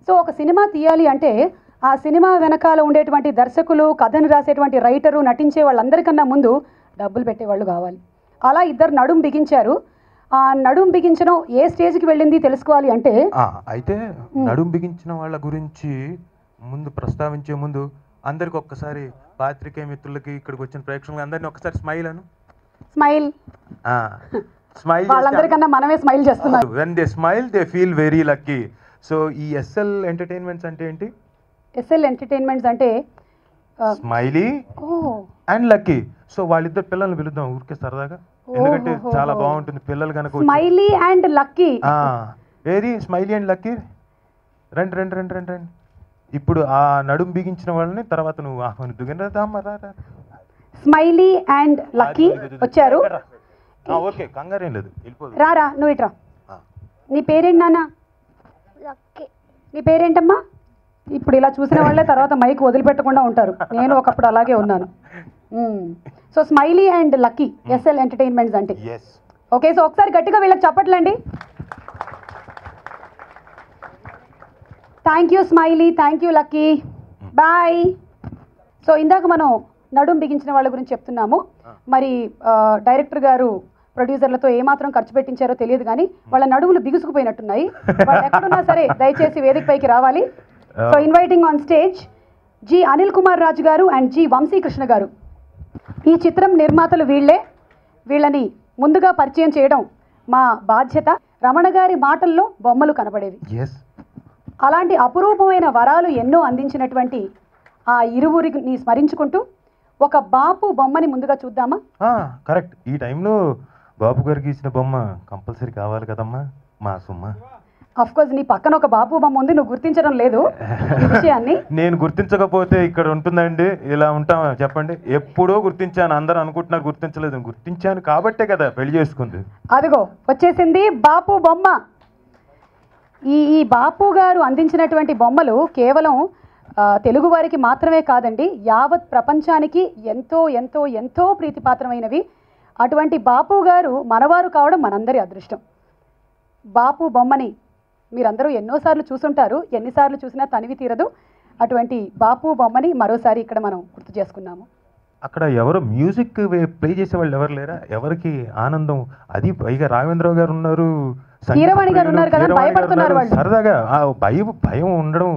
So ఒక cinema తీయాలి అంటే ఆ సినిమా వెనకాల ఉండేటువంటి దర్శకులు, కథను రాసేటువంటి రైటరు, నటించే వాళ్ళందరికన్నా ముందు డబ్బులు పెట్టేవాళ్ళు కావాలి. అలా ఇద్దరు నడుం బిగించారు. ఆ నడుం బిగించడం ఏ స్టేజ్కి వెళ్ళింది తెలుసుకోవాలి అంటే, అయితే నడుం బిగించిన వాళ్ళ గురించి ముందు ప్రస్తావించే ముందు అందరికి ఒక్కసారి పాత్రికేయ మిత్రులకి ఇక్కడికి వచ్చిన ప్రేక్షకులు అందరినీ ఒకసారి స్మైల్ అను. స్మైల్. స్మైల్ వాళ్ళందరికన్నా మనమే స్మైల్ చేస్తున్నాం. When they smile they feel very lucky. So ఈ ఎస్ఎల్ ఎంటర్టైన్మెంట్స్ అంటే ఏంటి? ఎస్ఎల్ ఎంటర్టైన్మెంట్స్ అంటే స్మైలీ అండ్ లక్కీ. సో వాళ్ళిద్దరు పిల్లల్ని పిలుద్దాం ఊరికే సరదాగా, ఎందుకంటే చాలా బాగుంటుంది పిల్లలు కనుక. Smiley and lucky. ఏది స్మైలీ అండ్ లక్కీ? రండి రండి రండి రండి రండి. ఇప్పుడు ఆ నడుం బిగించిన వాళ్ళని తర్వాత నువ్వు ఆహ్వానిద్దు. స్మైలీ అండ్ లక్కీ వచ్చారు. ఓకే, కంగారేం లేదు, వెళ్ళిపోదు. రారా, నువ్వు ఇట్రా. నీ పేరేంటి నాన్న? నీ పేరేంటమ్మా? ఇప్పుడు ఇలా చూసిన వాళ్ళే తర్వాత మైక్ వదిలిపెట్టకుండా ఉంటారు. నేను ఒకప్పుడు అలాగే ఉన్నాను. So Smiley and Lucky SL Entertainments అంటే. ఓకే, సో ఒకసారి గట్టిగా వీళ్ళకి చెప్పట్లండి. Thank you Smiley, thank you Lucky, bye. So ఇందాక మనం నడుం బిగించిన వాళ్ళ గురించి చెప్తున్నాము. మరి డైరెక్టర్ గారు ప్రొడ్యూసర్లతో ఏమాత్రం ఖర్చు పెట్టించారో తెలియదు, కానీ వాళ్ళ నడుములు బిగుసుకుపోయినట్టున్నాయి. వాళ్ళు ఎక్కడున్నా సరే దయచేసి వేదిక పైకి రావాలి. So inviting on stage G Anil Kumar Raju garu and G Vamsikrishna గారు. ఈ చిత్రం నిర్మాతలు వీళ్ళే. వీళ్ళని ముందుగా పరిచయం చేయడం మా బాధ్యత. రమణ గారి మాటల్లో బొమ్మలు కనబడేవి. అలాంటి అపురూపమైన వరాలు ఎన్నో అందించినటువంటి ఆ ఇరువురిని స్మరించుకుంటూ ఒక బాపు బొమ్మని ముందుగా చూద్దామా? కరెక్ట్. ఈ టైంలో బాపు గారికి ఇచ్చిన బొమ్మ కంపల్సరీ కావాలి కదమ్మా మా సుమ్మ. అఫ్ కోర్స్ నీ పక్కన ఒక బాపు బొమ్మ ఉంది, నువ్వు గుర్తించడం లేదు ఈ విషయాన్ని. నేను గుర్తించకపోతే ఇక్కడ ఉంటుందండి? ఇలా ఉంటామా చెప్పండి? ఎప్పుడో గుర్తించాను, అందరూ అనుకుంటున్నారు గుర్తించలేదు. గుర్తించాను కాబట్టే కదా పెళ్లి చేసుకుంది. అదిగో వచ్చేసింది బాపు బొమ్మ. ఈ బాపు గారు అందించినటువంటి బొమ్మలు కేవలం తెలుగు వారికి మాత్రమే కాదండి, యావత్ ప్రపంచానికి ఎంతో ఎంతో ఎంతో ప్రీతిపాత్రమైనవి. అటువంటి బాపు గారు మనవారు కావడం మనందరి అదృష్టం. బాపు బొమ్మని మీరందరూ ఎన్నోసార్లు చూసుంటారు, ఎన్నిసార్లు చూసినా తనివి తీరదు. అటువంటి బాపు బొమ్మని మరోసారి ఇక్కడ మనం గుర్తు చేసుకున్నాము. అక్కడ ఎవరు మ్యూజిక్ ప్లే చేసే వాళ్ళు ఎవరు లేరా? ఎవరికి ఆనందం అది? పైగా రాఘవేంద్రరావు గారు ఉన్నారు, కీరవాణి గారు ఉన్నారు కదా, భయపడుతున్నారు వాళ్ళు. సరదాగా భయం ఉండడం,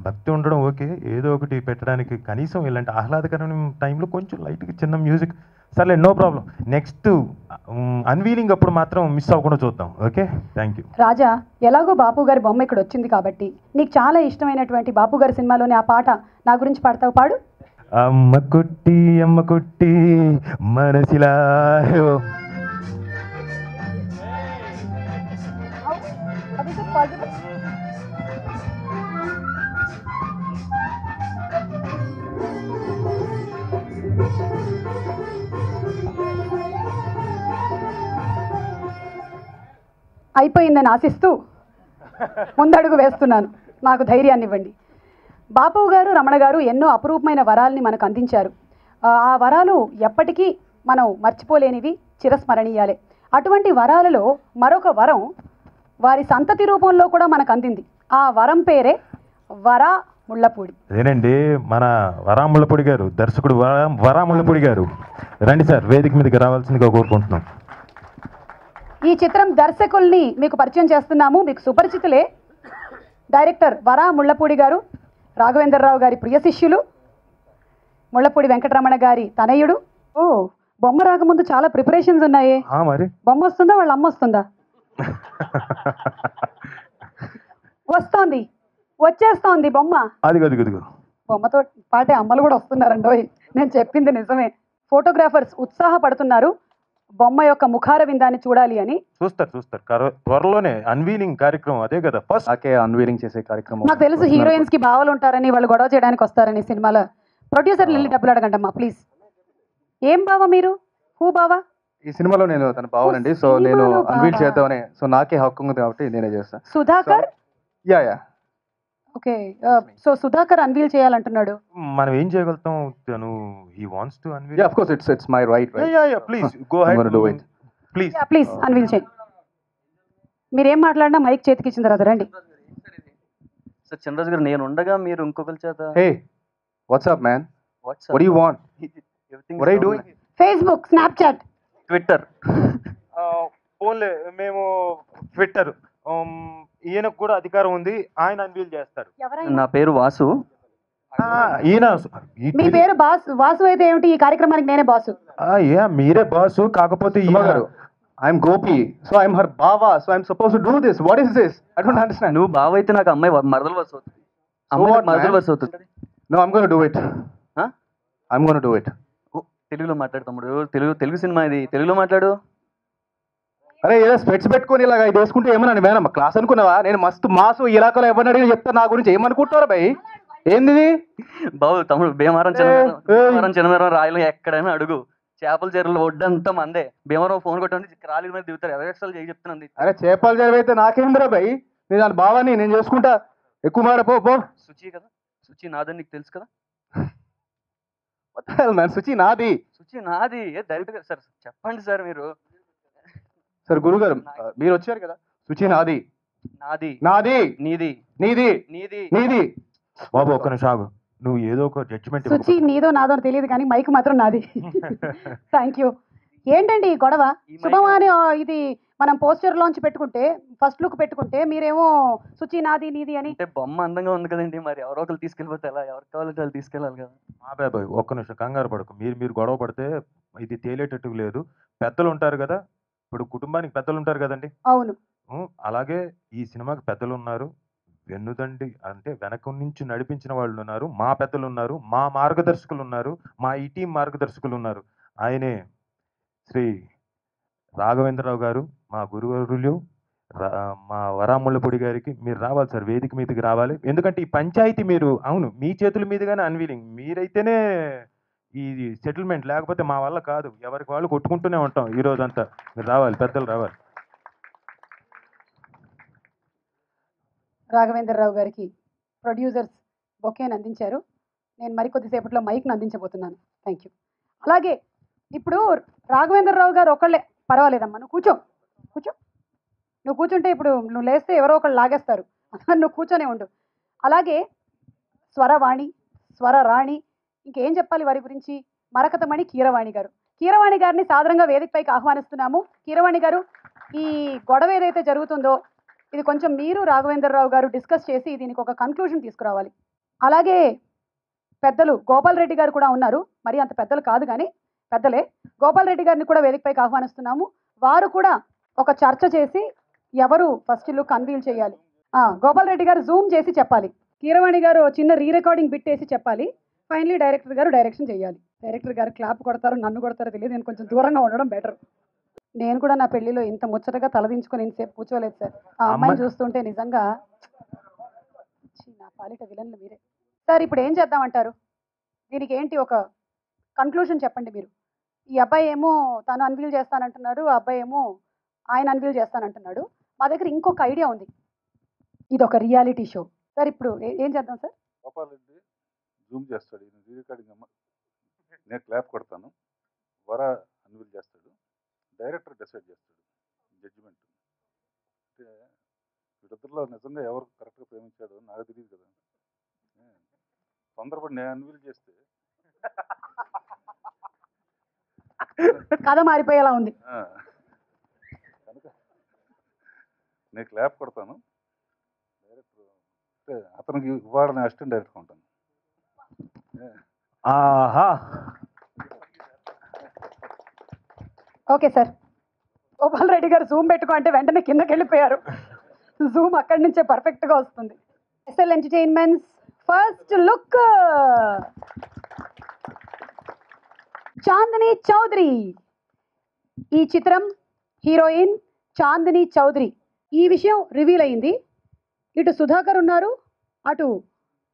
భక్తి ఉండడం ఓకే, ఏదో ఒకటి పెట్టడానికి కనీసం ఇలాంటి ఆహ్లాదకరమైన టైంలో కొంచెం లైట్గా చిన్న మ్యూజిక్ సర్లే, నో ప్రాబ్లం. నెక్స్ట్ అన్వీలింగ్ అప్పుడు మాత్రం మిస్ అవ్వకుండా చూద్దాం. Okay, thank you. రాజా, ఎలాగో బాపు గారి బొమ్మ ఇక్కడ వచ్చింది కాబట్టి నీకు చాలా ఇష్టమైనటువంటి బాపు గారి సినిమాలోని ఆ పాట నా గురించి పాడతావు, పాడు. అమ్మ కుట్టి మనసిలా అయిపోయిందని ఆశిస్తూ ముందడుగు వేస్తున్నాను. నాకు ధైర్యాన్ని ఇవ్వండి. బాపు గారు, రమణ గారు ఎన్నో అపురూపమైన వరాల్ని మనకు అందించారు. ఆ వరాలు ఎప్పటికీ మనం మర్చిపోలేనివి, చిరస్మరణీయాలే. అటువంటి వరాలలో మరొక వరం వారి సంతతి రూపంలో కూడా మనకు అందింది. ఆ వరం పేరే వరా ముళ్ళపూడి. అదేనండి, మన వరా ముళ్ళపూడి గారు, దర్శకుడు వరా ముళ్ళపూడి గారు. రండి సార్, వేదిక మీదకి రావాల్సిందిగా కోరుకుంటున్నాం. ఈ చిత్రం దర్శకుల్ని మీకు పరిచయం చేస్తున్నాము. మీకు సుపరిచితులే. డైరెక్టర్ వరా ముళ్ళపూడి గారు, రాఘవేంద్రరావు గారి ప్రియ శిష్యులు, ముళ్ళపూడి వెంకటరమణ గారి తనయుడు. ఓ, బొమ్మ రాకముందు చాలా ప్రిపరేషన్స్ ఉన్నాయి. మరి బొమ్మ వస్తుందా, వాళ్ళ అమ్మ వస్తుందా? వస్తోంది, వచ్చేస్తోంది బొమ్మ. బొమ్మతో పాటే అమ్మలు కూడా వస్తున్నారండోయ్, నేను చెప్పింది నిజమే. ఫోటోగ్రాఫర్స్ ఉత్సాహపడుతున్నారు బొమ్మ యొక్క ముఖార విందాన్ని చూడాలి అని. చూస్తారు త్వరలోనే అన్వీలింగ్ కార్యక్రమం అదే కదా, ఫస్ట్ అన్వీలింగ్ చేసే కార్యక్రమం. నాకు తెలుసు హీరోయిన్స్ కి బావలు ఉంటారని, వాళ్ళు గొడవ చేయడానికి వస్తారని సినిమాలో. ప్రొడ్యూసర్లు వెళ్ళి డబ్బులు అడగండమ్మా ప్లీజ్. ఏం బావ మీరు? హూ బావా? ఈ సినిమాలో నేను తన బావనండి. సో నేను అన్వీల్ చేద్దామని, సో నాకే హక్కు ఉంది కాబట్టి నేనే చేస్తాను. Sudhakar? Yeah okay. So Sudhakar unveil చేయాలంటున్నాడు. మనం ఏం చేయగలుగుతాం? తను he wants to unveil. Yeah of course, it's my right. Yeah please go ahead, do it please unveil చేయండి. మీరేం మాట్లాడినా మైక్ చేతికి ఇచ్చిన తర్వాత రండి. సార్ చినరాజు గారు నేను ఉండగా మీరు ఇంకొకరి చేత hey what's up man, what's up what you want, what are you doing? Facebook, Snapchat, Twitter. ఫోన్లే మేము ట్విట్టర్, ఈయనకు కూడా అధికారం ఉంది, ఆయన అన్వీల్ చేస్తారు. నా పేరు వాసు. ఈయన మీ పేరు వాసు అయితే ఏమిటి? ఈ కార్యక్రమానికి నేనే బాసు. మీరే బాసు, కాకపోతే ఈయన గారు I'm Gopi, so I'm her బావా, so I'm suppose to do this. What is this? I don't understand. నువ్వు బావ అయితే నాకు అమ్మాయి మరదలు వరుస అవుతుంది. అమ్మాయి what, మరదలు man? వరుస అవుతుంది. No I'm gonna do it. I'm gonna do it. తెలుగులో మాట్లాడు తమ్ముడు. తెలుగు సినిమా ఇది, తెలుగులో మాట్లాడు. అరే ఏదో స్పెట్స్ పెట్టుకొని ఇలాగ ఇది వేసుకుంటే ఏమన్నా వేనమ్మా క్లాస్ అనుకున్నావా? నేను మస్తు మాసు ఇలాకలో ఎవరిని అడిగిన చెప్తా నా గురించి ఏమనుకుంటారా భయ్? ఏంది బాబు తమ్ముడు, భీమవరం చిన్నవరం రాయలు ఎక్కడైనా అడుగు, చేపల చెరువులు ఒడ్డంతా మందే. భీమవరం ఫోన్ కొట్టండి రాలి మీద దిగుతారు. ఎక్స్ట్రా చేయి చెప్తున్నాను. అరే చేపలు జరిగితే నాకేందిరా భయ్? నేను దాని భావాన్ని నేను చేసుకుంటా. ఎక్కువ మాట పో. శుచి కదా, శుచి నాదని నీకు తెలుసు కదా. మ్యాన్ శుచి నాది. శుచి నాది డైరెక్ట్ గా సార్ చెప్పండి సార్. మీరు సార్ గురుగారు మీరు వచ్చారు కదా. శుచి నాది, నాది, నాది, నీది, నీది, నీది, నీది. బాబు ఒక్క నిమిషం ఆగు, నువ్వు ఏదో ఒక జడ్జిమెంట్ సుచి నీదో నాదో తెలియదు కానీ మైక్ మాత్రం నాది. Thank you. ఏంటండి ఈ గొడవ? శుభమాని ఇది మనం పోస్టర్ లాంచ్ పెట్టుకుంటే, ఫస్ట్ లుక్ పెట్టుకుంటే మీరేమో సుచి నాది నీది అని. అంటే బొమ్మ అందంగా ఉంది కదండి, మరి ఎవరో ఒకరు తీసుకెళ్ళిపోతే ఎలా? ఎవరికి కావాలంటే వాళ్ళు తీసుకెళ్ళాలి కదా. బాబాయ్ ఒక్క నిమిషం కంగారు పడకు. మీరు గొడవ పడితే ఇది తేలేటట్టు లేదు. పెద్దలు ఉంటారు కదా, ఇప్పుడు కుటుంబానికి పెద్దలు ఉంటారు కదండి. అవును. అలాగే ఈ సినిమాకి పెద్దలు ఉన్నారు, వెన్నుదండి అంటే వెనక నుంచి నడిపించిన వాళ్ళు ఉన్నారు, మా పెద్దలు ఉన్నారు, మా మార్గదర్శకులు ఉన్నారు, మా ఈ టీం మార్గదర్శకులు ఉన్నారు. ఆయనే శ్రీ రాఘవేంద్రరావు గారు, మా గురువర్యులు, మా వరాముళ్ళపొడి గారికి మీరు రావాలి సార్, వేదిక మీదకి రావాలి. ఎందుకంటే ఈ పంచాయతీ మీరు అవును మీ చేతుల మీదుగానే అన్వీలింగ్, మీరైతేనే ఈ సెటిల్మెంట్, లేకపోతే మా వల్ల కాదు. ఎవరికి వాళ్ళు కొట్టుకుంటూనే ఉంటాం ఈ రోజంతా. మీరు రావాలి, పెద్దలు రావాలి. రాఘవేంద్రరావు గారికి ప్రొడ్యూసర్స్ బొకేని అందించారు. నేను మరికొద్దిసేపట్లో మైక్ను అందించబోతున్నాను. Thank you. అలాగే ఇప్పుడు రాఘవేంద్రరావు గారు ఒకళ్ళే, పర్వాలేదమ్మా నువ్వు కూర్చో. నువ్వు కూర్చుంటే ఇప్పుడు నువ్వు లేస్తే ఎవరో ఒకళ్ళు లాగేస్తారు, నువ్వు కూర్చొనే ఉండు. అలాగే స్వరవాణి, స్వరరాణి, ఇంకేం చెప్పాలి వారి గురించి? మరకతమణి కీరవాణి గారు. కీరవాణి గారిని సాదరంగా వేదికపైకి ఆహ్వానిస్తున్నాము. కీరవాణి గారు, ఈ గొడవ ఏదైతే జరుగుతుందో ఇది కొంచెం మీరు రాఘవేంద్రరావు గారు డిస్కస్ చేసి దీనికి ఒక కన్క్లూజన్ తీసుకురావాలి. అలాగే పెద్దలు గోపాల్ రెడ్డి గారు కూడా ఉన్నారు, మరి అంత పెద్దలు కాదు కానీ పెద్దలే. గోపాల్ రెడ్డి గారిని కూడా వేదికపైకి ఆహ్వానిస్తున్నాము. వారు కూడా ఒక చర్చ చేసి ఎవరు ఫస్ట్ లుక్ అన్వీల్ చేయాలి. గోపాల్ రెడ్డి గారు జూమ్ చేసి చెప్పాలి, కీరవాణి గారు చిన్న రీ రికార్డింగ్ బిట్ వేసి చెప్పాలి. ఫైనలీ డైరెక్టర్ గారు డైరెక్షన్ చేయాలి. డైరెక్టర్ గారు క్లాప్ కొడతారు, నన్ను కొడతారో తెలియదు, నేను కొంచెం దూరంగా ఉండడం బెటర్. నేను కూడా నా పెళ్లిలో ఇంత ముచ్చటగా తలదించుకొని ఇంతసేపు కూర్చోలేదు సార్. ఆ అమ్మాయిని చూస్తుంటే నిజంగా నా పాలిట విలన్లు మీరే సార్. ఇప్పుడు ఏం చేద్దామంటారు? దీనికి ఏంటి ఒక కన్క్లూజన్ చెప్పండి మీరు. ఈ అబ్బాయి ఏమో తను అన్వీల్ చేస్తానంటున్నాడు, ఆ అబ్బాయి ఏమో ఆయన అన్వీల్ చేస్తానంటున్నాడు. మా దగ్గర ఇంకొక ఐడియా ఉంది, ఇది ఒక రియాలిటీ షో సార్. ఇప్పుడు ఏం చేద్దాం సార్? గోపాల్ రెడ్డి జూమ్ చేస్తాడు, రీ రికార్డింగ్ అమ్మ, నేను క్లాప్ కొడతాను, వర అన్వీల్ చేస్తాడు, డైరెక్టర్ డిసైడ్ చేస్తాడు జడ్జిమెంట్. అంటే వీళ్ళిద్దరిలో నిజంగా ఎవరు కరెక్ట్గా ప్రేమించాడో నాకు తెలియదు కదా. తొందరపడి నేను అన్వీల్ చేస్తే కథ మారిపోయేలా ఉంది. కనుక నేను క్లాప్ కొడతాను, డైరెక్టర్ అంటే అతనికి ఇవాళ నేను అసిస్టెంట్ డైరెక్టర్ ఉంటాను. ఆహా ఓకే సార్. గోపాల్ రెడ్డి గారు జూమ్ పెట్టుకో అంటే వెంటనే కిందకి వెళ్ళిపోయారు. జూమ్ అక్కడి నుంచే పర్ఫెక్ట్గా వస్తుంది. SL Entertainments first look Chandini Chowdary. ఈ చిత్రం హీరోయిన్ చాందిని చౌదరి. ఈ విషయం రివీల్ అయింది. ఇటు సుధాకర్ ఉన్నారు, అటు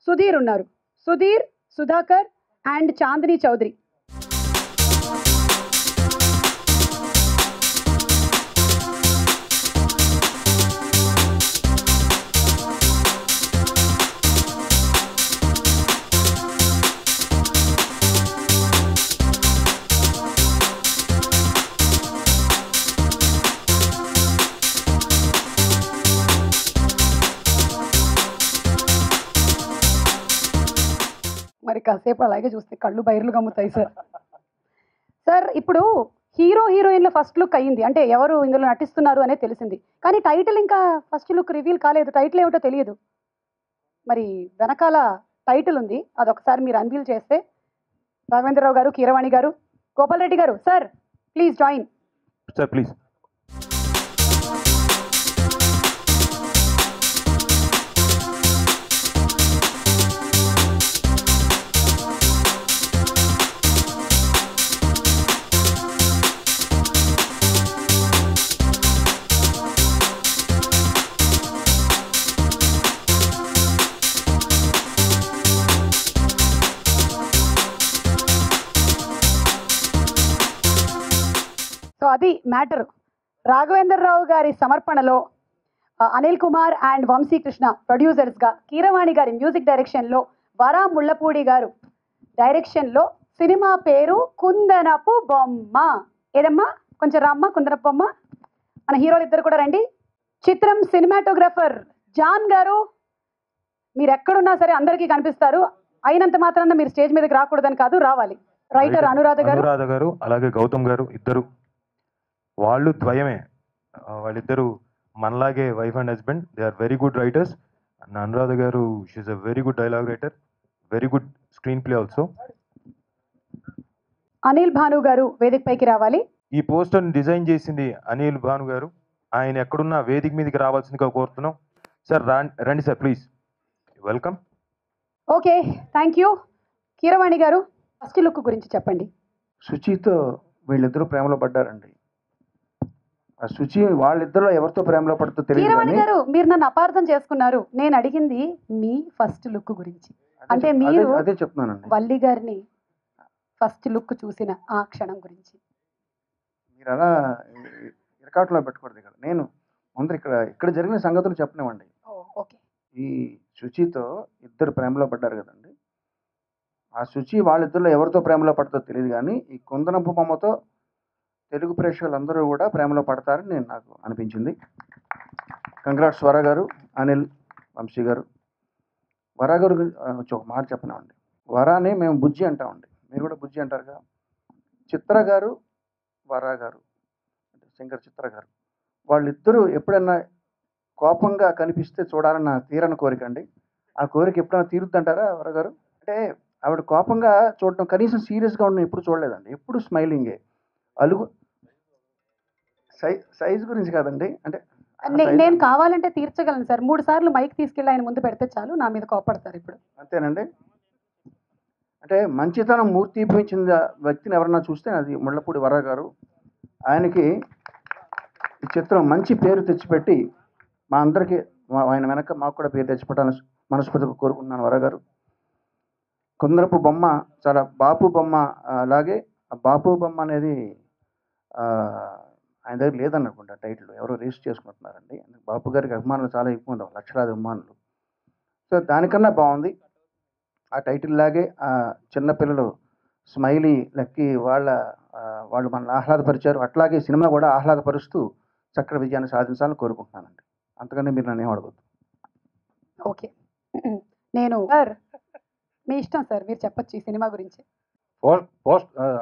సుధీర్ ఉన్నారు. సుధీర్, సుధాకర్ అండ్ చాందిని చౌదరి. మరి కాసేపు అలాగే చూస్తే కళ్ళు బైర్లు గమ్ముతాయి సార్. సార్ ఇప్పుడు హీరో హీరోయిన్ల ఫస్ట్ లుక్ అయ్యింది, అంటే ఎవరు ఇందులో నటిస్తున్నారు అనేది తెలిసింది, కానీ టైటిల్ ఇంకా ఫస్ట్ లుక్ రివీల్ కాలేదు, టైటిల్ ఏమిటో తెలియదు. మరి వెనకాల టైటిల్ ఉంది, అదొకసారి మీరు అన్వీల్ చేస్తే. రాఘవేంద్రరావు గారు, కీరవాణి గారు, గోపాల్ రెడ్డి గారు, sir please join. Sir please. So అది మ్యాటర్. రాఘవేంద్రరావు గారి సమర్పణలో అనిల్ కుమార్ అండ్ వంశీకృష్ణ ప్రొడ్యూసర్స్గా, కీరవాణి గారి మ్యూజిక్ డైరెక్షన్లో, వరా ముళ్ళపూడి గారు డైరెక్షన్లో సినిమా పేరు కుందనపు బొమ్మ. ఏదమ్మా కొంచెం రామ్మ, కుందనపు బొమ్మ. మన హీరోలు ఇద్దరు కూడా రండి. చిత్రం సినిమాటోగ్రఫర్ జాన్ గారు, మీరు ఎక్కడున్నా సరే అందరికీ కనిపిస్తారు, అయినంత మాత్రాన మీరు స్టేజ్ మీదకి రాకూడదని కాదు, రావాలి. రైటర్ అనురాధ గారు అలాగే గౌతమ్ గారు, ఇద్దరు వాళ్ళు ద్వయమే. వాళ్ళిద్దరు మనలాగే wife and husband. They are very good writers. Anuradha garu she's a very good dialogue writer, very good screenplay also. Anil Bhanu garu వేదిక పైకి రావాలి. ఈ పోస్టర్ని డిజైన్ చేసింది అనిల్ భాను గారు. ఆయన ఎక్కడున్నా వేదిక మీదకి రావాల్సిందిగా కోరుతున్నాం. సార్ రండి sir, please. Welcome. Okay, thank you. Keeravani గారు ఫస్ట్ లుక్ గురించి చెప్పండి. శుచితో వీళ్ళిద్దరూ ప్రేమలో పడ్డారండి. ఆ శుచి వాళ్ళిద్దరూ ఎవరితో ప్రేమలో పడుతూ తెలియదు. కీరవాణి గారు, మీరు నన్ను అపార్థం చేసుకున్నారు. నేను అడిగింది మీ ఫస్ట్ లుక్ గురించి, అంటే మీరు అదే చెప్తున్నానండి. వల్లి గారిని ఫస్ట్ లుక్ చూసిన ఆ క్షణం గురించి. మీరు అలా ఇరకాట్లో పెట్టకూడదు. ఇక్కడ నేను ముందర ఇక్కడ జరిగిన సంగతులు చెప్పనివ్వండి. ఓకే. ఈ శుచితో ఇద్దరు ప్రేమలో పడ్డారు కదండి. ఆ శుచి వాళ్ళిద్దరిలో ఎవరితో ప్రేమలో పడుతుందో తెలియదు, కానీ ఈ కుందనపు బొమ్మతో తెలుగు ప్రేక్షకులందరూ కూడా ప్రేమలో పడతారని నాకు అనిపించింది. కంగ్రాట్స్ వరా గారు, అనిల్, వంశీ గారు. వరా గారు ఒక మాట చెప్పనివ్వండి. వరాని మేము బుజ్జి అంటామండి, మీరు కూడా బుజ్జి అంటారుగా. చిత్ర గారు, వరా గారు అంటే శంకర్ చిత్ర గారు, వాళ్ళిద్దరూ ఎప్పుడైనా కోపంగా కనిపిస్తే చూడాలని నా తీరని కోరిక అండి. ఆ కోరిక ఎప్పుడైనా తీరుద్దంటారా వరా గారు? అంటే ఆవిడ కోపంగా చూడటం, కనీసం సీరియస్గా ఉండడం ఎప్పుడు చూడలేదండి. ఎప్పుడు స్మైలింగే. అలుగు సైజ్ గురించి కాదండి, అంటే నేను కావాలంటే తీర్చగలను సార్. 3 సార్లు మైక్ తీసుకెళ్ళి ఆయన ముందు పెడితే చాలు, నా మీద కోపడతారు ఇప్పుడు. అంతేనండి. అంటే మంచితనం మూర్తిభవించిన వ్యక్తిని ఎవరన్నా చూస్తే అది ముళ్ళపూడి వరా గారు. ఆయనకి ఈ చిత్రం మంచి పేరు తెచ్చిపెట్టి మా అందరికీ ఆయన వెనక మాకు కూడా పేరు తెచ్చిపెట్టాలని మనస్ఫూర్తిగా కోరుకుంటున్నాను వరా గారు. కుందరపు బొమ్మ చాలా బాపు బొమ్మ అలాగే. ఆ బాపు బొమ్మ అనేది ఆయన దగ్గర లేదనుకుంటా టైటిల్, ఎవరో రిజిస్టర్ చేసుకుంటున్నారండి. బాపు గారికి అభిమానులు చాలా ఎక్కువ ఉంది, లక్షలాది అభిమానులు. సో దానికన్నా బాగుంది. ఆ టైటిల్ లాగే ఆ చిన్నపిల్లలు స్మైలీ లక్కీ వాళ్ళు మనల్ని ఆహ్లాదపరిచారు. అట్లాగే సినిమా కూడా ఆహ్లాదపరుస్తూ చక్కటి విజయాన్ని సాధించాలని కోరుకుంటున్నానండి. అంతకన్నా మీరు నన్ను ఏమడగద్దు. ఓకే, నేను సార్ మీ ఇష్టం సార్, మీరు చెప్పచ్చు ఈ సినిమా గురించి.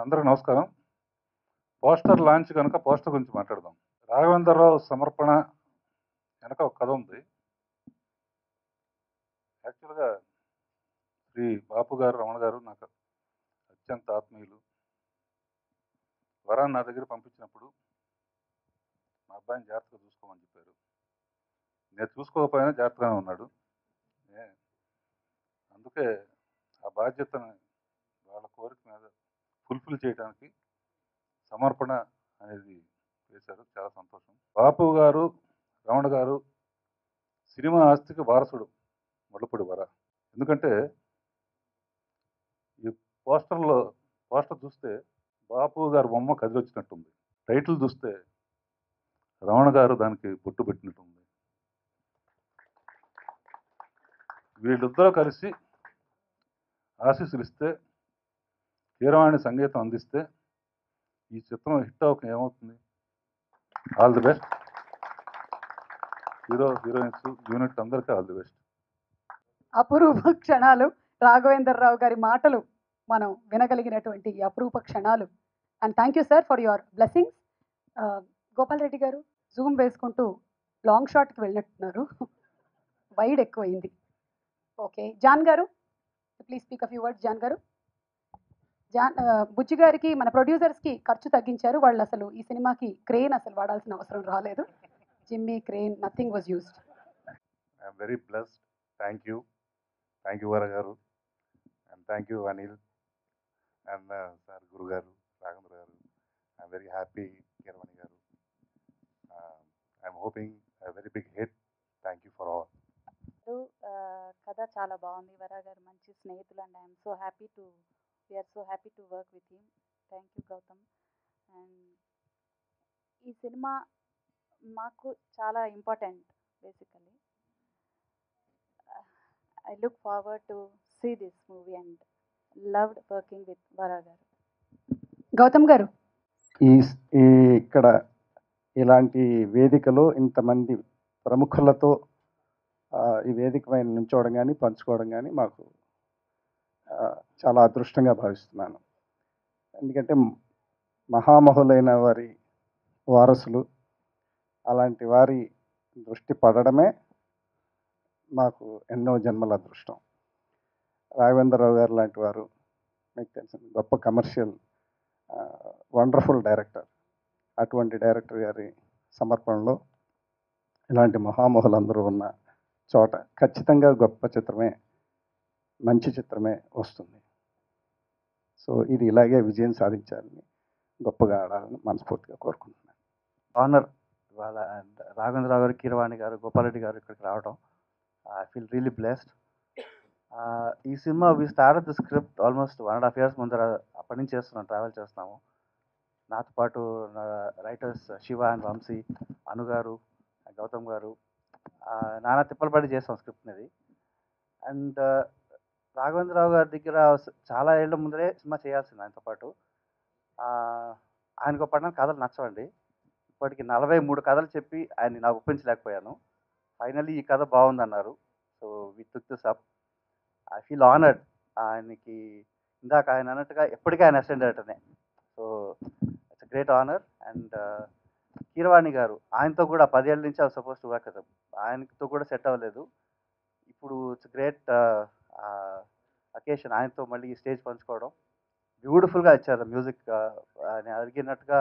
అందరికి నమస్కారం. పోస్టర్ లాంచ్ కనుక పోస్టర్ గురించి మాట్లాడదాం. రాఘవేంద్రరావు సమర్పణ వెనక ఒక కథ ఉంది. యాక్చువల్గా శ్రీ బాపు గారు, రమణ గారు నాకు అత్యంత ఆత్మీయులు. వరాన్ని నా దగ్గర పంపించినప్పుడు మా అబ్బాయిని జాగ్రత్తగా చూసుకోమని చెప్పారు. నేను చూసుకోకపోయినా జాగ్రత్తగానే ఉన్నాడు. అందుకే ఆ బాధ్యతను వాళ్ళ కోరిక మీద ఫుల్ఫిల్ చేయడానికి సమర్పణ అనేది చేశారు. చాలా సంతోషం. బాపు గారు, రమణ గారు సినిమా ఆస్తికి వారసుడు ముళ్ళపూడి వర. ఎందుకంటే ఈ పోస్టర్ చూస్తే బాపు గారు బొమ్మ కదిలొచ్చినట్టుంది. టైటిల్ చూస్తే రమణ గారు దానికి బొట్టు పెట్టినట్టుంది. వీళ్ళిద్దరూ కలిసి ఆశీస్సులు ఇస్తే, కీరవాణి సంగీతం అందిస్తే ఈ చిత్రం హిట్ అవ్వక ఏమవుతుంది? All the best. Heroines, unit అందరికీ ఆల్ ది బెస్ట్. అపురూప క్షణాలు రాఘవేంద్రరావు గారి మాటలు మనం వినగలిగినటువంటి ఈ అపురూప క్షణాలు. And thank you sir for your blessings. Gopal Reddy గారు జూమ్ వేసుకుంటూ లాంగ్ షాట్కి వెళ్ళినట్టున్నారు, వైడ్ ఎక్కువైంది. ఓకే, జాన్ గారు please speak a few words. John గారు, బుజ్జి గారికి మన ప్రొడ్యూసర్స్కి ఖర్చు తగ్గించారు. వాళ్ళు అసలు ఈ సినిమాకి క్రేన్ అసలు వాడాల్సిన అవసరం రాలేదు. Jimmy crane nothing was used. I'm very blessed. Thank you Vara garu, and thank you Anil and sir Guru garu, Raghavendra garu. I'm very happy Keeravani garu. I'm hoping very big hit. Thank you for all. కథ చాలా బాగుంది. వరా గారు మంచి స్నేహితులు and I'm so happy to we're so happy to work with him. Thank you Gautam. And ఈ cinema మాకు చాలా important. Basically I look forward to see this movie and loved working with Vara garu. Gautam గారు, ఈ ఇక్కడ ఇలాంటి వేదికలో ఇంతమంది ప్రముఖులతో ఈ వేదిక పైన నుంచోవడం కానీ పంచుకోవడం కానీ మాకు చాలా అదృష్టంగా భావిస్తున్నాను. ఎందుకంటే మహామహులైన వారి వారసులు, అలాంటి వారి దృష్టి పడడమే మాకు ఎన్నో జన్మల అదృష్టం. రాఘవేంద్రరావు గారు లాంటి వారు మీకు తెలిసిన గొప్ప కమర్షియల్ వండర్ఫుల్ డైరెక్టర్. అటువంటి డైరెక్టర్ గారి సమర్పణలో ఇలాంటి మహామహులందరూ ఉన్న చోట ఖచ్చితంగా గొప్ప చిత్రమే, మంచి చిత్రమే వస్తుంది. సో ఇది ఇలాగే విజయం సాధించాలని, గొప్పగా ఆడాలని మనస్ఫూర్తిగా కోరుకుంటున్నాను. ఆనర్ ఇవాళ రాఘవేంద్రరావు గారు, కీరవాణి గారు, గోపాలరెడ్డి గారు ఇక్కడికి రావడం, ఐ ఫీల్ రియలీ బ్లెస్డ్. ఈ cinema we start the script almost 1.5 years ముందర అప్పటి నుంచి చేస్తున్నాం, ట్రావెల్ చేస్తున్నాము. నాతో పాటు రైటర్స్ శివ అండ్ వంశీ, అనుగారు, గౌతమ్ గారు నానా తిప్పలు పడి చేస్తాం స్క్రిప్ట్ అనేది. అండ్ రాఘవేంద్రరావు గారి దగ్గర చాలా ఏళ్ళ ముందరే సినిమా చేయాల్సింది ఆయనతో పాటు. ఆయనకు పడిన కథలు నచ్చవండి. ఇప్పటికి 43 కథలు చెప్పి ఆయన్ని నాకు ఒప్పించలేకపోయాను. ఫైనల్లీ ఈ కథ బాగుందన్నారు. So we took this up. I feel honoured. ఆయనకి ఇందాక ఆయన అన్నట్టుగా ఎప్పటికీ ఆయన అసిస్టెంట్ డైరెక్టర్నే. So it's great honour. And Keeravani garu, ఆయనతో కూడా 10 ఏళ్ళ నుంచి అవి సపోజ్ టు వర్క్ కదా, ఆయనతో కూడా సెట్ అవ్వలేదు. ఇప్పుడు ఇట్స్ గ్రేట్ అకేషన్ ఆయనతో మళ్ళీ ఈ స్టేజ్ పంచుకోవడం. బ్యూటిఫుల్గా ఇచ్చారు మ్యూజిక్. ఆయన అడిగినట్టుగా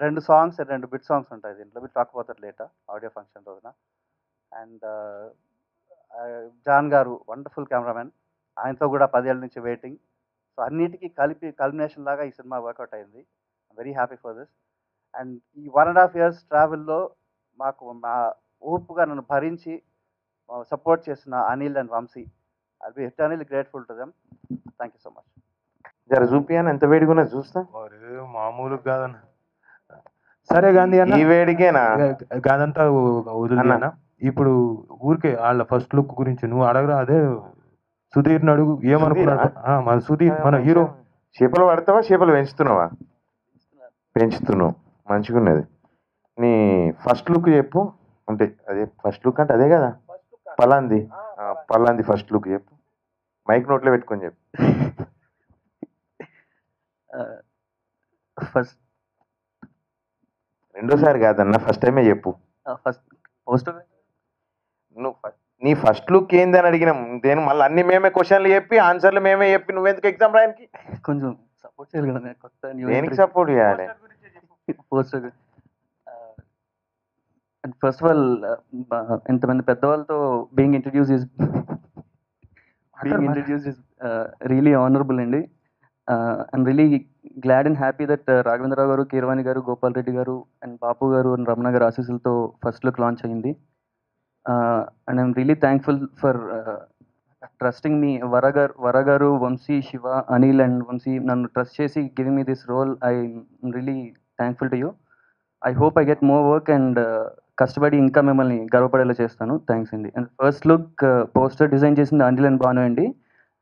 2 సాంగ్స్ 2 బిట్ సాంగ్స్ ఉంటాయి దీంట్లో. మీరు talk about that later audio function రోజున. అండ్ జాన్ గారు వండర్ఫుల్ కెమెరామెన్, ఆయనతో కూడా 10 ఏళ్ళ నుంచి వెయిటింగ్. సో అన్నిటికీ కలిపి కల్మినేషన్ లాగా ఈ సినిమా వర్కౌట్ అయింది. Very happy for this. And ఈ 1.5 years ట్రావెల్లో మాకు నా ఓపుగా నన్ను భరించి సపోర్ట్ చేసిన Anil and Vamsi, I be eternally grateful to them. Thank you so much. జర చూపియాను ఎంత వేడిగా చూస్తా. మామూలు కాదన్న. సరే గాంధీ అన్న, ఈ వేడికేనా కాదంతా వదిలినా. ఇప్పుడు ఊరికే వాళ్ళ ఫస్ట్ లుక్ గురించి నువ్వు అడగరా. అదే సుధీర్ని అడుగు, ఏమనుకున్నాడు మన సుధీర్, మన హీరో. చేపలు పడతావా, చేపలు పెంచుతున్నావా? పెంచుతున్నావు, మంచిగున్నది. నీ ఫస్ట్ లుక్ చెప్పు. అంటే అదే ఫస్ట్ లుక్ అంటే అదే కదా, పల్లాంది ఫస్ట్ లుక్ చెప్పు. మైక్ నోట్లో పెట్టుకొని చెప్పు. ఫస్ట్ రెండోసారి కాదన్న, ఫస్ట్ టైమే చెప్పు. పోస్టర్ నువ్వు నీ ఫస్ట్ లుక్ ఏంది అని అడిగినాం. నేను మళ్ళీ అన్ని మేమే క్వశ్చన్లు చెప్పి ఆన్సర్లు మేమే చెప్పి నువ్వెందుకు ఎగ్జామ్ రాయడానికి? కొంచెం సపోర్ట్ చేయాలి కదా కొత్త. దేనికి సపోర్ట్ చేయాలి? Poster. And first of all ఇంతమంది పెద్దవాళ్ళతో being introduce is really honourable అండి. I'm really glad and happy that Raghavendra Rao garu, Keeravani గారు, గోపాల్ రెడ్డి గారు అండ్ బాపు గారు అండ్ రమణ గారు ఆశీస్సులతో ఫస్ట్ లుక్ లాంచ్ అయింది. And I'm really thankful for trusting me. వర గారు, వంశీ, శివ, అనిల్ అండ్ వంశీ నన్ను ట్రస్ట్ చేసి giving me this role. I'm really thankful to you. I hope I get more work and కష్టపడి ఇంకా మిమ్మల్ని గర్వపడేలా చేస్తాను. థ్యాంక్స్ అండి. And first look poster design చేసింది అనిల్ అండ్ భాను అండి.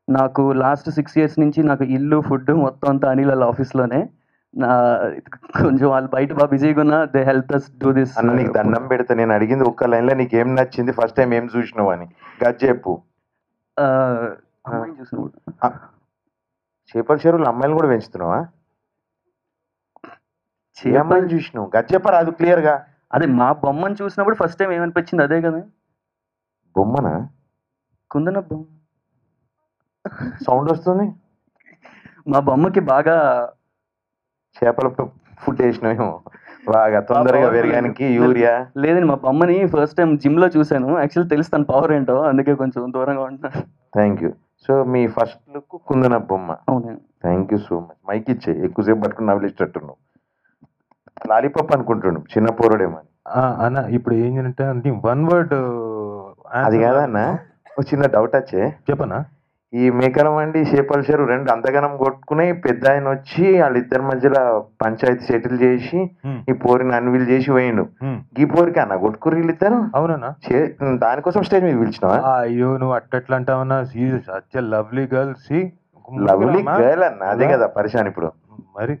నాకు లాస్ట్ 6 years నుంచి నాకు ఇల్లు, ఫుడ్ మొత్తం అంతా అనిల్ వాళ్ళ ఆఫీస్లోనే. కొంచెం వాళ్ళు బయట బాగా బిజీగా ఉన్నా they help us do this. అన్న నీకు దండం పెడితే, నేను అడిగింది ఒక్క లైన్లో నీకు ఏం నచ్చింది, ఫస్ట్ టైం ఏం చూసినావు అని గజ్ చెప్పు. అమ్మాయిని చూసినప్పుడు చేపల చెరువులు అమ్మాయిలు కూడా పెంచుతున్నావా? ఏ అమ్మాయిని చూసినావు? గది చెప్పరా అది క్లియర్గా. అదే మా బొమ్మను చూసినప్పుడు ఫస్ట్ టైం ఏమనిపించింది అదే కదా. బొమ్మనా? కుందన బొమ్మ సౌండ్ వస్తుంది. మా బొమ్మకి బాగా చేపల ఫుడ్ వేసినావేమో బాగా తొందరగా పెరగడానికి యూరియా. లేదండి, మా బొమ్మని ఫస్ట్ టైం జిమ్ లో చూశాను. యాక్చువల్లీ తెలుసు తన పవర్ ఏంటో, అందుకే కొంచెం దూరంగా ఉంటున్నాను. Thank you. సో మీ ఫస్ట్ లుక్ కుందన బొమ్మ. అవునండి. Thank you so much. Mike ఇచ్చే ఎక్కువసేపు పట్టుకుని నవ్వులిచ్చేటట్టున్నావు. లాలీపాప్ అనుకుంటున్నాడు చిన్న పోరడేమో అని. అన్న ఇప్పుడు ఏంటంటే అంటే వన్ వర్డ్ అది కాదన్న, ఒక చిన్న డౌట్ వచ్చే చెప్పనా. ఈ మేకల వండి చేపల చెరువు రెండు అంతగనం కొట్టుకుని పెద్ద ఆయన వచ్చి వాళ్ళిద్దరి మధ్యలో పంచాయతీ సెటిల్ చేసి ఈ పోరిని అన్వీల్ చేసి పోయిండు. ఈ పోరికి అన్న కొట్టుకుని వీళ్ళిద్దరు. అవునన్నా, దానికోసం స్టేజ్ మీద పిలిచినావా? అయ్యో నువ్వు అట్లా అంటావన్నా. Such lovely girl. Lovely girl అన్న, అదే కదా పరిశాన్ ఇప్పుడు. మరి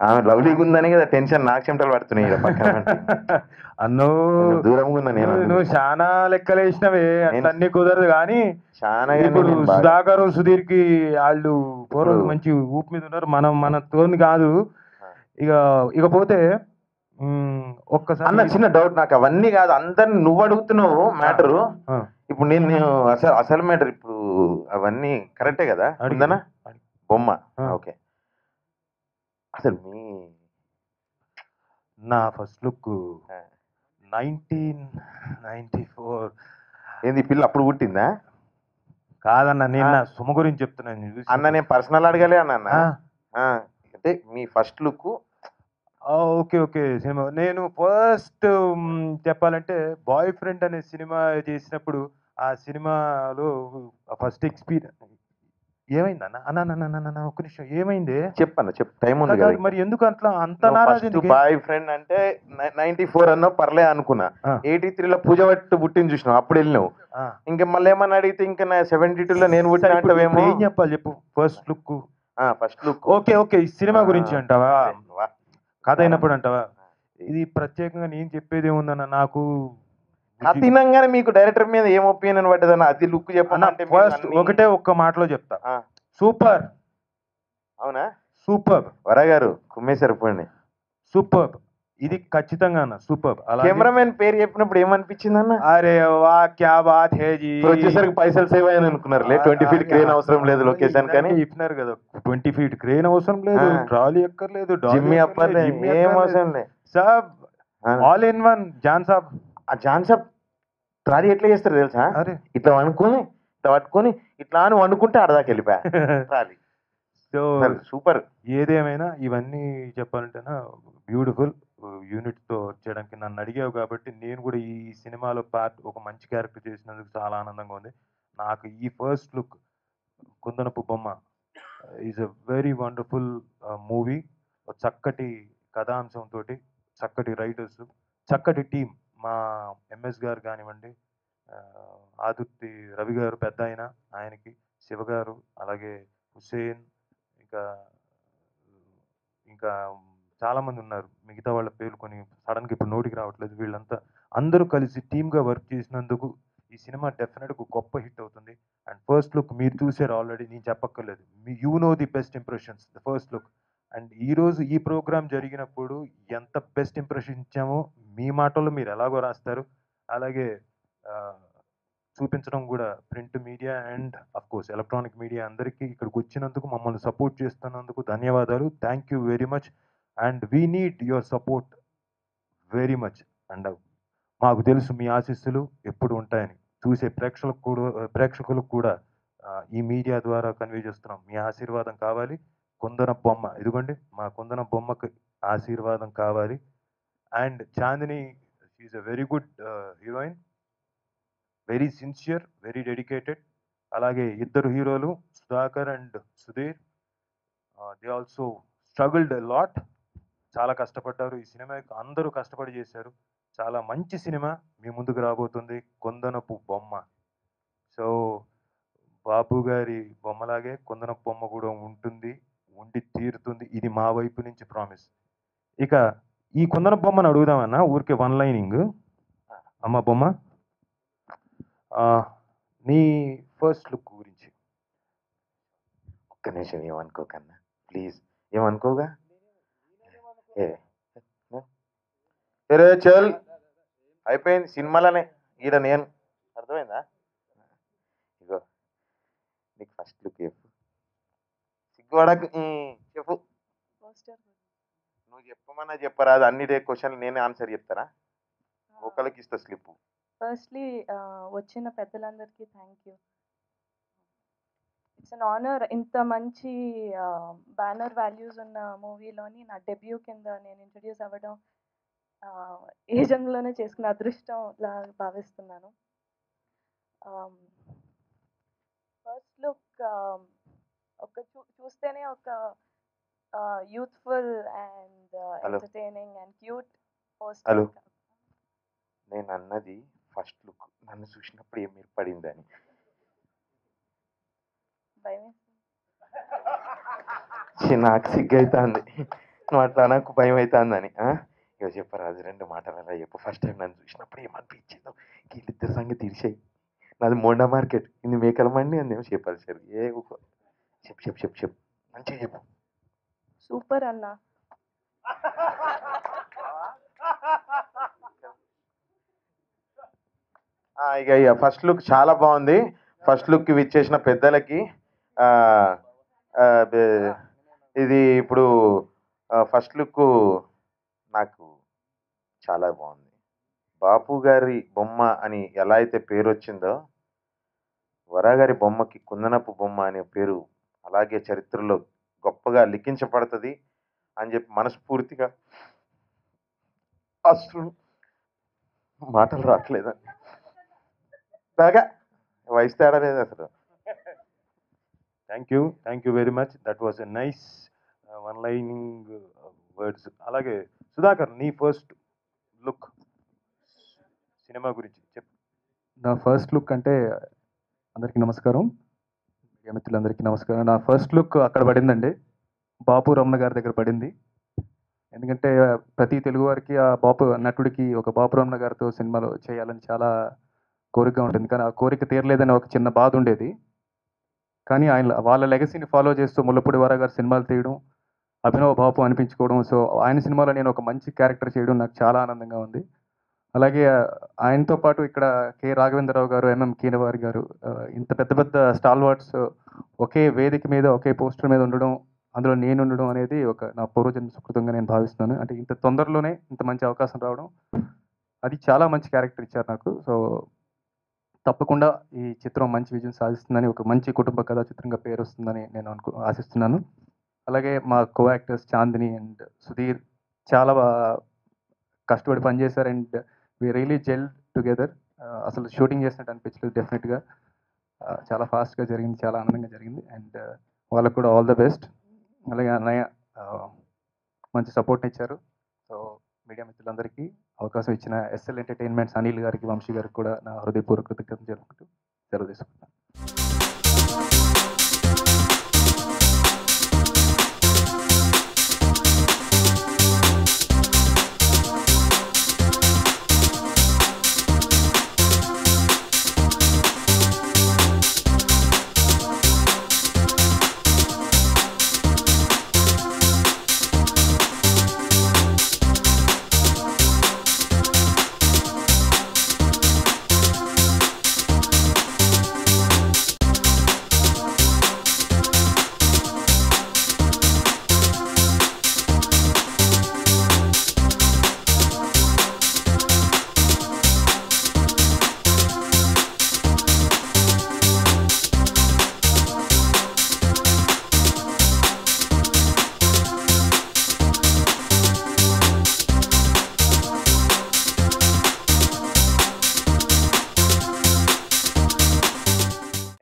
ఆమె లవ్లీగా ఉందని కదా టెన్షన్, నాకు చెమటలు పడుతున్నాయి పక్కన. అన్నో దూరంగా ఉందా? నేను నువ్వు చాలా లెక్కలేసినవే, అట్లన్నీ కుదరదు. కానీ చాలా ఇప్పుడు సుధాకర్ సుధీర్ కి వాళ్ళు పూర్వం మంచి ఊపు మీద ఉన్నారు. మన తోని కాదు. ఇకపోతే ఒక్కసారి అన్న చిన్న డౌట్ నాకు. అవన్నీ కాదు, అందరిని నువ్వు అడుగుతున్నావు మ్యాటరు. ఇప్పుడు నేను అసలు మ్యాటర్ ఇప్పుడు అవన్నీ కరెక్టే కదా ఉందనా బొమ్మ? ఓకే. అసలు నా ఫస్ట్ లుక్ 1994. ఏంది పిల్ల అప్పుడు పుట్టిందా? కాదన్న, నేను నా సుమ గురించి చెప్తున్నాను అన్న. నేను పర్సనల్ అడగలే అన్న. అంటే మీ first look. Okay okay. Cinema నేను ఫస్ట్ చెప్పాలంటే బాయ్ ఫ్రెండ్ అనే సినిమా చేసినప్పుడు ఆ సినిమాలో ఫస్ట్ ఎక్స్పీరియన్స్ ఏమైంది అన్న? అన్న ఒక్క నిమిషం, ఏమైంది చెప్పన్న? టైం ఉంది కదా. మరి ఎందుకు అట్లా అంత నారాజు? బాయ్ ఫ్రెండ్ అంటే 94 అన్నో పర్లే అనుకున్నా. 83లో పూజ పట్టు పుట్టింది చూసినావు, అప్పుడు వెళ్ళినావు. ఇంకా మళ్ళీ ఏమన్నా అడిగితే ఇంకా 72లో నేను పుట్టిన అంటావేమో. ఏం చెప్పాలి చెప్పు? First look. First look okay okay. ఈ సినిమా గురించి అంటావా? కథ అయినప్పుడు అంటావా? ఇది ప్రత్యేకంగా నేను చెప్పేది ఏముందన్న, నాకు కఠినంగానే మీకు డైరెక్టర్ మీద ఏం ఒపీనియన్ పడ్డదన్న అది లుక్ చెప్పాలంటే ఒకటే ఒక్క మాటలో చెప్తా, సూపర్. అవునా? సూపర్. వరా గారు కుమ్మేశారు పోండి. సూపర్. ఇది ఖచ్చితంగా అన్న సూపర్. కెమెరామెన్ పేరు చెప్పినప్పుడు ఏమనిపించింది అన్న? అరే వా క్యా బాత్ హే జీ. వచ్చేసరికి పైసలు సేవ్ అయ్యాను అనుకున్నారు. 20 ఫీట్ క్రేన్ అవసరం లేదు లొకేషన్ కానీ చెప్పినారు కదా. 20 ఫీట్ క్రేన్ అవసరం లేదు, ట్రాలీ ఎక్కర్లేదు, జిమ్మి అప్పర్లేదు, ఏం అవసరం లేదు. సాబ్ ఆల్ ఇన్ వన్. జాన్ సాబ్, ఆ జాన్ సాబ్ ట్రాలీ ఎట్లా చేస్తారు తెలుసా? ఇట్లా వండుకొని ఇట్లా పట్టుకొని ఇట్లా అని వండుకుంటే ఆడదాకా వెళ్ళిపోయా ట్రాలీ. So super. ఏదేమైనా ఇవన్నీ చెప్పాలంటేనా బ్యూటిఫుల్ యూనిట్ తో చేయడానికి నన్ను అడిగావు కాబట్టి నేను కూడా ఈ సినిమాలో ఒక మంచి క్యారెక్టర్ చేసినందుకు చాలా ఆనందంగా ఉంది. నాకు ఈ ఫస్ట్ లుక్ కుందనపు బొమ్మ is a very wonderful movie. చక్కటి కథాంశంతో, చక్కటి రైటర్స్, చక్కటి టీం. మా ఎంఎస్ గారు కానివ్వండి, ఆదుర్తి రవి గారు పెద్ద ఆయనకి, శివ గారు, అలాగే హుసేన్, ఇంకా చాలామంది ఉన్నారు. మిగతా వాళ్ళ పేర్లు కొన్ని సడన్గా ఇప్పుడు నోటికి రావట్లేదు. వీళ్ళంతా అందరూ కలిసి టీమ్గా వర్క్ చేసినందుకు ఈ సినిమా డెఫినెట్గా గొప్ప హిట్ అవుతుంది. అండ్ ఫస్ట్ లుక్ మీరు చూసారు ఆల్రెడీ, నేను చెప్పక్కర్లేదు. You know the best impressions, the first look. And ఈరోజు ఈ ప్రోగ్రామ్ జరిగినప్పుడు ఎంత బెస్ట్ ఇంప్రెషన్ ఇచ్చామో మీ మాటల్లో మీరు ఎలాగో రాస్తారు. అలాగే చూపించడం కూడా print media and of course electronic media అందరికీ ఇక్కడికి వచ్చినందుకు, మమ్మల్ని సపోర్ట్ చేస్తున్నందుకు ధన్యవాదాలు. Thank you very much. And we need your support very much. And మాకు తెలుసు మీ ఆశీస్సులు ఎప్పుడు ఉంటాయని. చూసే ప్రేక్షకులకు కూడా ఈ మీడియా ద్వారా కన్వే చేస్తున్నాం. మీ ఆశీర్వాదం కావాలి. కుందన బొమ్మ ఇదిగోండి, మా కుందన బొమ్మకు ఆశీర్వాదం కావాలి. And Chandini she's a very good heroine, very sincere, very dedicated. అలాగే ఇద్దరు హీరోలు Sudhakar and Sudheer, they also struggled a lot. చాలా కష్టపడ్డారు. ఈ సినిమాకి అందరూ కష్టపడి చేశారు. చాలా మంచి సినిమా మీ ముందుకు రాబోతుంది, కుందనపు బొమ్మ. సో బాబు గారి బొమ్మలాగే కుందనపు బొమ్మ కూడా ఉంటుంది, ఉండి తీరుతుంది. ఇది మా వైపు నుంచి ప్రామిస్. ఇక ఈ కుందనపు బొమ్మను అడుగుదామన్నా, ఊరికే వన్ లైనింగ్. అమ్మ బొమ్మ, నీ ఫస్ట్ లుక్ గురించి ఒక్క నిమిషం ఏమనుకోకన్నా ప్లీజ్, ఏమనుకోగా. ఏ చల్ అయిపోయింది సినిమాలోనే, ఈడ నేను అర్థమైందా. ఇగో నీకు ఫస్ట్ లుక్ చెప్పు, సిగ్గుపడకు, చెప్పు. నువ్వు చెప్పమన్నా చెప్పరాదు, అన్ని క్వశ్చన్లు నేనే ఆన్సర్ చెప్తారా, ఒకరికి ఇస్తా స్లిప్. ఫస్ట్లీ వచ్చిన పెద్దలందరికీ thank you. It's an honour, ఇంత మంచి బ్యానర్ వాల్యూస్ ఉన్న మూవీలోని నా డెబ్యూ కింద నేను ఇంట్రడ్యూస్ అవ్వడం ఏ జన్మలోనే చేసుకున్న అదృష్టం లా భావిస్తున్నాను. ఫస్ట్ లుక్ ఒక చూస్తేనే ఒక youthful and entertaining and cute poster. Hello, నేను అన్నది ఫస్ట్ లుక్ నన్ను చూసినప్పుడు ఏం ఏర్పడిందని. నాకు సిగ్గు అవుతుంది, నువ్వు అట్లా నాకు భయం అవుతుందని. ఇక చెప్పరాదు, 2 మాటలు అలా చెప్పు. ఫస్ట్ టైం నన్ను చూసినప్పుడు ఏమనిపించిందో, వీళ్ళిద్దరు సంగతి తీర్చేయి. నాది మోండా మార్కెట్, ఇది మేకల మండి, అందేమో చెప్పాలి సార్. చెప్పు చెప్పు చెప్పు చెప్పు, మంచిగా చెప్పు. సూపర్ అన్న. ఇక ఫస్ట్ లుక్ చాలా బాగుంది. ఫస్ట్ లుక్ ఇచ్చేసిన పెద్దలకి ఇది ఇప్పుడు ఫస్ట్ లుక్ నాకు చాలా బాగుంది. బాపు గారి బొమ్మ అని ఎలా అయితే పేరు వచ్చిందో, వరాగారి బొమ్మకి కుందనపు బొమ్మ అనే పేరు అలాగే చరిత్రలో గొప్పగా లిఖించబడుతుంది అని చెప్పి మనస్ఫూర్తిగా, అసలు మాటలు రావట్లేదండి, బాగా వయసు తేడా లేదు అసలు. Thank you very much. That was a nice one lining words. అలాగే సుధాకర్, నీ ఫస్ట్ లుక్ సినిమా గురించి చెప్పు. నా ఫస్ట్ లుక్ అంటే అందరికీ నమస్కారం, మిత్రులందరికీ నమస్కారం. నా ఫస్ట్ లుక్ అక్కడ పడిందండి, బాపు రమణ గారి దగ్గర పడింది. ఎందుకంటే ప్రతి తెలుగు వారికి ఆ బాపు నటుడికి ఒక బాపు రమణ గారితో సినిమాలో చేయాలని చాలా కోరిక ఉంటుంది, కానీ ఆ కోరిక తీరలేదని ఒక చిన్న బాధ ఉండేది. కానీ ఆయన వాళ్ళ లెగసీని ఫాలో చేస్తూ ముల్లపూడి వారా గారు సినిమాలు తీయడం, అభినవ బాపు అనిపించుకోవడం, సో ఆయన సినిమాలో నేను ఒక మంచి క్యారెక్టర్ చేయడం నాకు చాలా ఆనందంగా ఉంది. అలాగే ఆయనతో పాటు ఇక్కడ కె రాఘవేంద్రరావు గారు, ఎంఎం కీరవారి గారు, ఇంత పెద్ద పెద్ద స్టాల్వార్డ్స్ ఒకే వేదిక మీద ఒకే పోస్టర్ మీద ఉండడం, అందులో నేను ఉండడం అనేది ఒక నా పూర్వజన్మ సుకృతంగా నేను భావిస్తున్నాను. అంటే ఇంత తొందరలోనే ఇంత మంచి అవకాశం రావడం, అది చాలా మంచి క్యారెక్టర్ ఇచ్చారు నాకు. సో తప్పకుండా ఈ చిత్రం మంచి విజయం సాధిస్తుందని, ఒక మంచి కుటుంబ కథా చిత్రంగా పేరు వస్తుందని నేను ఆశిస్తున్నాను. అలాగే మా co actors Chandini and Sudheer చాలా కష్టపడి పనిచేశారు and we really gel together. అసలు షూటింగ్ చేసినట్టు అనిపించలేదు, డెఫినెట్గా చాలా ఫాస్ట్గా జరిగింది, చాలా ఆనందంగా జరిగింది. అండ్ వాళ్ళకు కూడా ఆల్ ద బెస్ట్. అలాగే అన్నయ్య మంచి సపోర్ట్ ఇచ్చారు. సో మీడియా మిత్రులందరికీ అవకాశం ఇచ్చిన ఎస్ఎల్ ఎంటర్టైన్మెంట్స్ అనిల్ గారికి, వంశీ గారికి కూడా నా హృదయపూర్వక కృతజ్ఞతలు జరుపుకుంటూ సెలవు తీసుకుంటాను.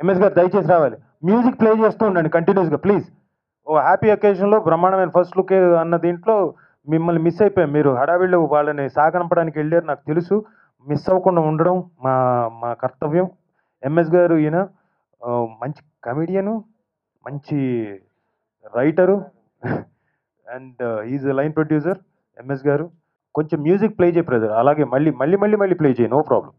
ఎంఎస్ గారు దయచేసి రావాలి, మ్యూజిక్ ప్లే చేస్తూ ఉండండి కంటిన్యూస్గా ప్లీజ్. ఓ హ్యాపీ అకేషన్లో బ్రహ్మాండమైన ఫస్ట్ లుక్ అన్న దీంట్లో మిమ్మల్ని మిస్ అయిపోయాం. మీరు హడావిళ్ళు వాళ్ళని సాగనంపడానికి వెళ్ళారు, నాకు తెలుసు. మిస్ అవ్వకుండా ఉండడం మా మా కర్తవ్యం. ఎంఎస్ గారు ఈయన మంచి కమెడియను, మంచి writer and is line producer. MS గారు కొంచెం మ్యూజిక్ ప్లే చేయ బ్రదర్, అలాగే మళ్ళీ మళ్ళీ మళ్ళీ మళ్ళీ ప్లే చేయి, నో ప్రాబ్లం.